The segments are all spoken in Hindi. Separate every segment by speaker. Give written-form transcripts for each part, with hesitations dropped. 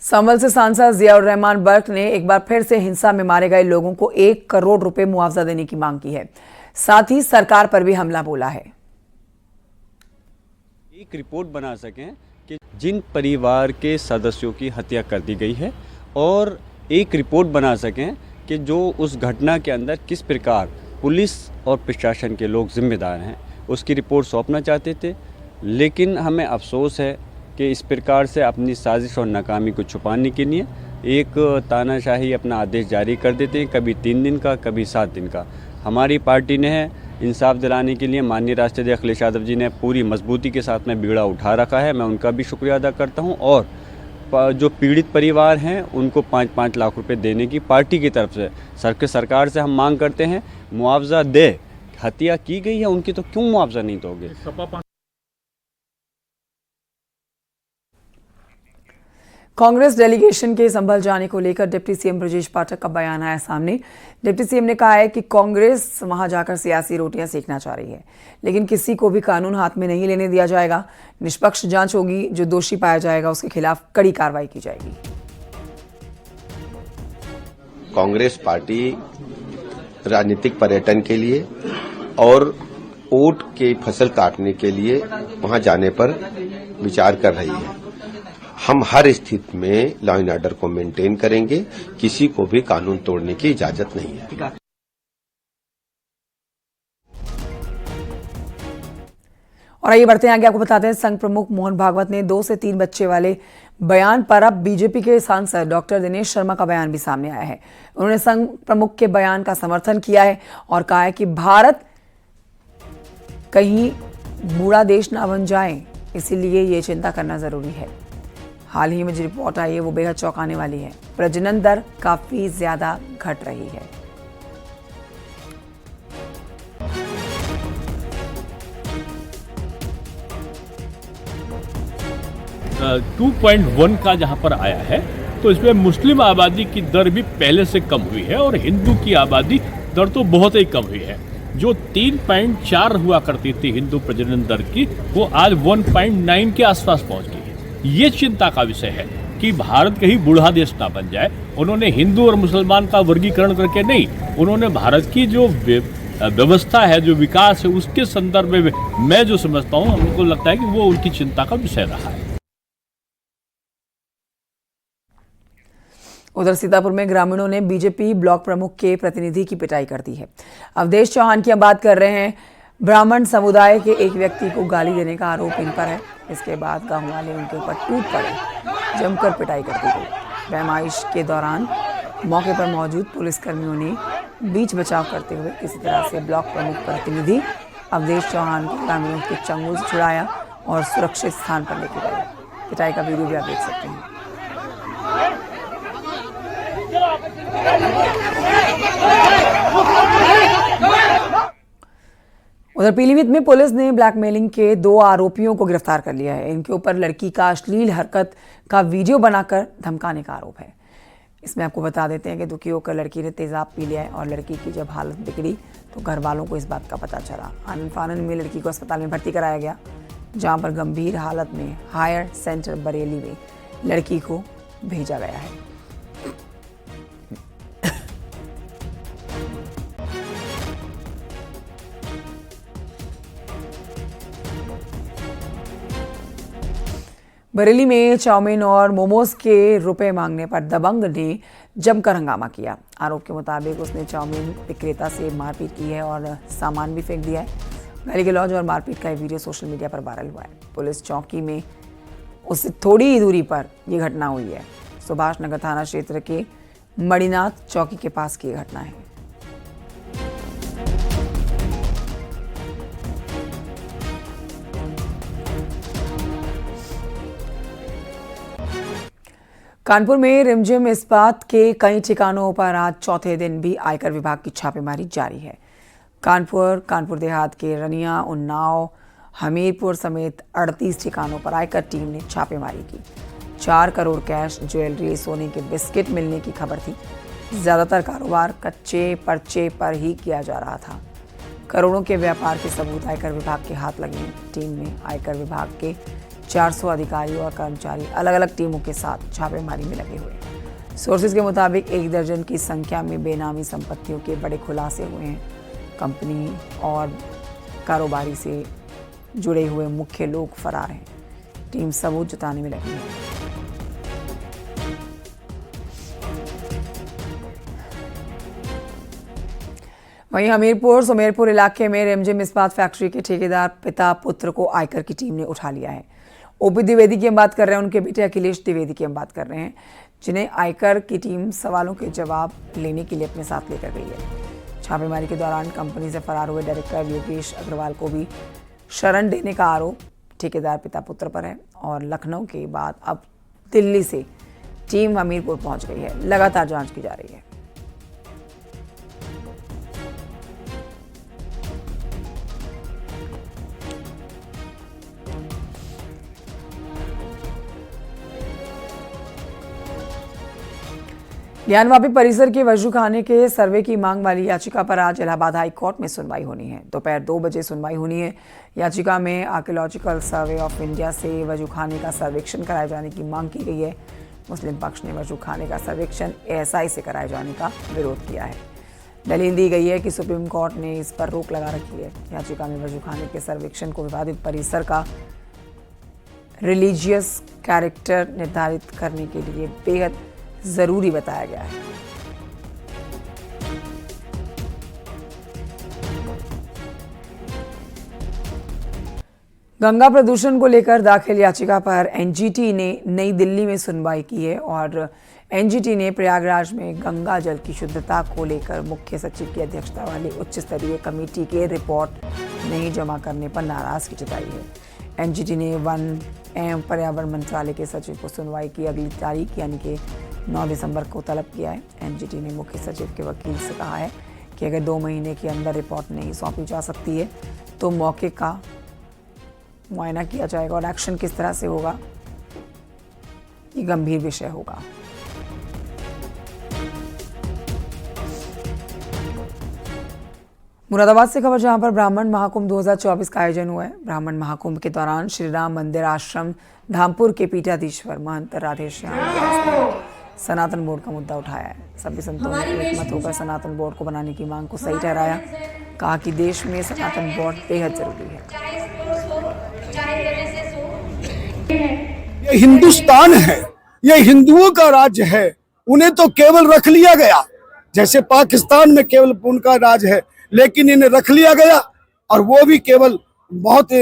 Speaker 1: संभल से सांसद जियाउर रहमान बर्क ने एक बार फिर से हिंसा में मारे गए लोगों को 1 करोड़ रुपए मुआवजा देने की मांग की है। साथ ही सरकार पर भी हमला बोला है।
Speaker 2: एक रिपोर्ट बना सकें कि जिन परिवार के सदस्यों की हत्या कर दी गई है और एक रिपोर्ट बना सकें कि जो उस घटना के अंदर किस प्रकार पुलिस और प्रशासन के लोग जिम्मेदार हैं, उसकी रिपोर्ट सौंपना चाहते थे। लेकिन हमें अफसोस है कि इस प्रकार से अपनी साजिश और नाकामी को छुपाने के लिए एक तानाशाही अपना आदेश जारी कर देते हैं, कभी 3 दिन का, कभी 7 दिन का। हमारी पार्टी ने इंसाफ दिलाने के लिए माननीय राष्ट्रीय अध्यक्ष अखिलेश यादव जी ने पूरी मजबूती के साथ में बीड़ा उठा रखा है। मैं उनका भी शुक्रिया अदा करता हूं और जो पीड़ित परिवार हैं उनको 5-5 लाख रुपए देने की पार्टी की तरफ से सरकार से हम मांग करते हैं। मुआवजा दे, हत्या की गई है उनकी तो क्यों मुआवजा नहीं दोगे?
Speaker 1: कांग्रेस डेलीगेशन के संभल जाने को लेकर डिप्टी सीएम ब्रजेश पाठक का बयान आया सामने। डिप्टी सीएम ने कहा है कि कांग्रेस वहां जाकर सियासी रोटियां सेकना चाह रही है, लेकिन किसी को भी कानून हाथ में नहीं लेने दिया जाएगा। निष्पक्ष जांच होगी, जो दोषी पाया जाएगा उसके खिलाफ कड़ी कार्रवाई की जाएगी।
Speaker 3: कांग्रेस पार्टी राजनीतिक पर्यटन के लिए और वोट के फसल काटने के लिए वहां जाने पर विचार कर रही है। हम हर स्थिति में लॉ एंड ऑर्डर को मेंटेन करेंगे, किसी को भी कानून तोड़ने की इजाजत नहीं है।
Speaker 1: और आइए बढ़ते हैं आगे, आपको बताते हैं संघ प्रमुख मोहन भागवत ने 2 से 3 बच्चे वाले बयान पर अब बीजेपी के सांसद डॉक्टर दिनेश शर्मा का बयान भी सामने आया है। उन्होंने संघ प्रमुख के बयान का समर्थन किया है और कहा है कि भारत कहीं बूढ़ा देश ना बन जाए, इसीलिए ये चिंता करना जरूरी है। हाल ही में जो रिपोर्ट आई है वो बेहद चौंकाने वाली है। प्रजनन दर काफी ज्यादा घट रही है।
Speaker 4: 2.1 का जहां पर आया है तो इसमें मुस्लिम आबादी की दर भी पहले से कम हुई है और हिंदू की आबादी दर तो बहुत ही कम हुई है। जो 3.4 हुआ करती थी हिंदू प्रजनन दर की, वो आज 1.9 के आसपास पहुंच गई है। ये चिंता का विषय है कि भारत कहीं बूढ़ा देश ना बन जाए। उन्होंने हिंदू और मुसलमान का वर्गीकरण करके नहीं, उन्होंने भारत की जो व्यवस्था है, जो विकास है, उसके संदर्भ में मैं जो समझता हूँ, हमको लगता है कि वो उनकी चिंता का विषय रहा है।
Speaker 1: उधर सीतापुर में ग्रामीणों ने बीजेपी ब्लॉक प्रमुख के प्रतिनिधि की पिटाई कर दी है। अवधेश चौहान की हम बात कर रहे हैं। ब्राह्मण समुदाय के एक व्यक्ति को गाली देने का आरोप इन पर है। इसके बाद गांव वाले उनके ऊपर टूट पड़े, जमकर पिटाई कर दी गई। पैमाइश के दौरान मौके पर मौजूद पुलिसकर्मियों ने बीच बचाव करते हुए किसी तरह से ब्लॉक प्रमुख प्रतिनिधि अवधेश चौहान को ग्रामीणों के चंगुल से छुड़ाया और सुरक्षित स्थान पर लेके गए। पिटाई का वीडियो भी आप देख सकते हैं। उधर पीलीभीत में पुलिस ने ब्लैकमेलिंग के 2 आरोपियों को गिरफ्तार कर लिया है। इनके ऊपर लड़की का अश्लील हरकत का वीडियो बनाकर धमकाने का आरोप है। इसमें आपको बता देते हैं कि दुखी होकर लड़की ने तेजाब पी लिया है और लड़की की जब हालत बिगड़ी तो घर वालों को इस बात का पता चला। आनन फानन में लड़की को अस्पताल में भर्ती कराया गया, जहां पर गंभीर हालत में हायर सेंटर बरेली में लड़की को भेजा गया है। बरेली में चाउमीन और मोमोज के रुपए मांगने पर दबंग ने जमकर हंगामा किया। आरोप के मुताबिक उसने चाउमीन विक्रेता से मारपीट की है और सामान भी फेंक दिया है। गाली गलौज और मारपीट का वीडियो सोशल मीडिया पर वायरल हुआ है। पुलिस चौकी में उससे थोड़ी ही दूरी पर यह घटना हुई है। सुभाष नगर थाना क्षेत्र के मणिनाथ चौकी के पास की घटना है। कानपुर में रिमझिम इस्पात के कई ठिकानों पर आज चौथे दिन भी आयकर विभाग की छापेमारी जारी है। कानपुर देहात के रनिया, उन्नाव, हमीरपुर समेत 38 ठिकानों पर आयकर टीम ने छापेमारी की। 4 करोड़ कैश, ज्वेलरी, सोने के बिस्किट मिलने की खबर थी। ज्यादातर कारोबार कच्चे पर्चे पर ही किया जा रहा था। करोड़ों के व्यापार के सबूत आयकर विभाग के हाथ लगे। टीम में आयकर विभाग के 400 अधिकारी और कर्मचारी अलग अलग टीमों के साथ छापेमारी में लगे हुए हैं। सोर्सेज के मुताबिक 1 दर्जन की संख्या में बेनामी संपत्तियों के बड़े खुलासे हुए हैं। कंपनी और कारोबारी से जुड़े हुए मुख्य लोग फरार हैं। टीम सबूत जुटाने में लगी है। वहीं हमीरपुर सुमेरपुर इलाके में रिमझिम इस्पात फैक्ट्री के ठेकेदार पिता पुत्र को आयकर की टीम ने उठा लिया है। ओपी द्विवेदी की हम बात कर रहे हैं, उनके बेटे अखिलेश द्विवेदी की हम बात कर रहे हैं, जिन्हें आयकर की टीम सवालों के जवाब लेने के लिए अपने साथ लेकर गई है। छापेमारी के दौरान कंपनी से फरार हुए डायरेक्टर योगेश अग्रवाल को भी शरण देने का आरोप ठेकेदार पिता पुत्र पर है और लखनऊ के बाद अब दिल्ली से टीम हमीरपुर पहुंच गई है। लगातार जांच की जा रही है। ज्ञानवापी परिसर के वजूखाने के सर्वे की मांग वाली याचिका पर आज इलाहाबाद हाई कोर्ट में सुनवाई होनी है। दोपहर 2 बजे सुनवाई होनी है। याचिका में आर्कियोलॉजिकल सर्वे ऑफ इंडिया से वजूखाने का सर्वेक्षण कराए जाने की मांग की गई है। मुस्लिम पक्ष ने वजूखाने का सर्वेक्षण एएसआई से कराए जाने का विरोध किया है। दलील दी गई है कि सुप्रीम कोर्ट ने इस पर रोक लगा रखी है। याचिका में वजूखाने के सर्वेक्षण को विवादित परिसर का रिलीजियस कैरेक्टर निर्धारित करने के लिए बेहद जरूरी बताया गया है। गंगा प्रदूषण को लेकर दाखिल याचिका पर एनजीटी ने नई दिल्ली में सुनवाई की है और एनजीटी ने प्रयागराज में गंगा जल की शुद्धता को लेकर मुख्य सचिव की अध्यक्षता वाली उच्च स्तरीय कमेटी के रिपोर्ट नहीं जमा करने पर नाराजगी जताई है। एनजीटी ने वन एवं पर्यावरण मंत्रालय के सचिव को सुनवाई की अगली तारीख यानी कि 9 दिसंबर को तलब किया है। एनजीटी ने मुख्य सचिव के वकील से कहा है कि अगर 2 महीने के अंदर रिपोर्ट नहीं सौंपी जा सकती है तो मौके का मुआयना किया जाएगा और एक्शन किस तरह से होगा ये गंभीर विषय होगा। मुरादाबाद से खबर, जहां पर ब्राह्मण महाकुंभ 2024 का आयोजन हुआ है। ब्राह्मण महाकुंभ के दौरान श्री राम मंदिर आश्रम धामपुर के पीठाधीश्वर महंत राधेश्याम दास ने सनातन बोर्ड का मुद्दा उठाया है। सभी संतों ने एकमत होकर सनातन बोर्ड को बनाने की मांग को सही ठहराया। कहा कि देश में सनातन बोर्ड बेहद जरूरी है।
Speaker 5: ये हिंदुस्तान है, ये हिंदुओं का राज्य है। उन्हें तो केवल रख लिया गया, जैसे पाकिस्तान में केवल उनका राज है, लेकिन इन्हें रख लिया गया और वो भी केवल बहुत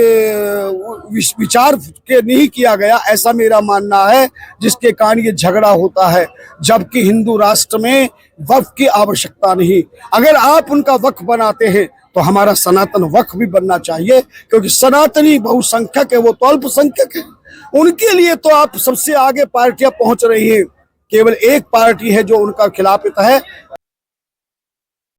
Speaker 5: विचार के नहीं किया गया, ऐसा मेरा मानना है, जिसके कारण ये झगड़ा होता है। जबकि हिंदू राष्ट्र में वक्फ की आवश्यकता नहीं। अगर आप उनका वक्फ बनाते हैं तो हमारा सनातन वक्फ भी बनना चाहिए, क्योंकि सनातनी बहुसंख्यक है, वो तो अल्पसंख्यक है। उनके लिए तो आप सबसे आगे पार्टियां पहुंच रही हैं। केवल एक पार्टी है जो उनका खिलाफित है,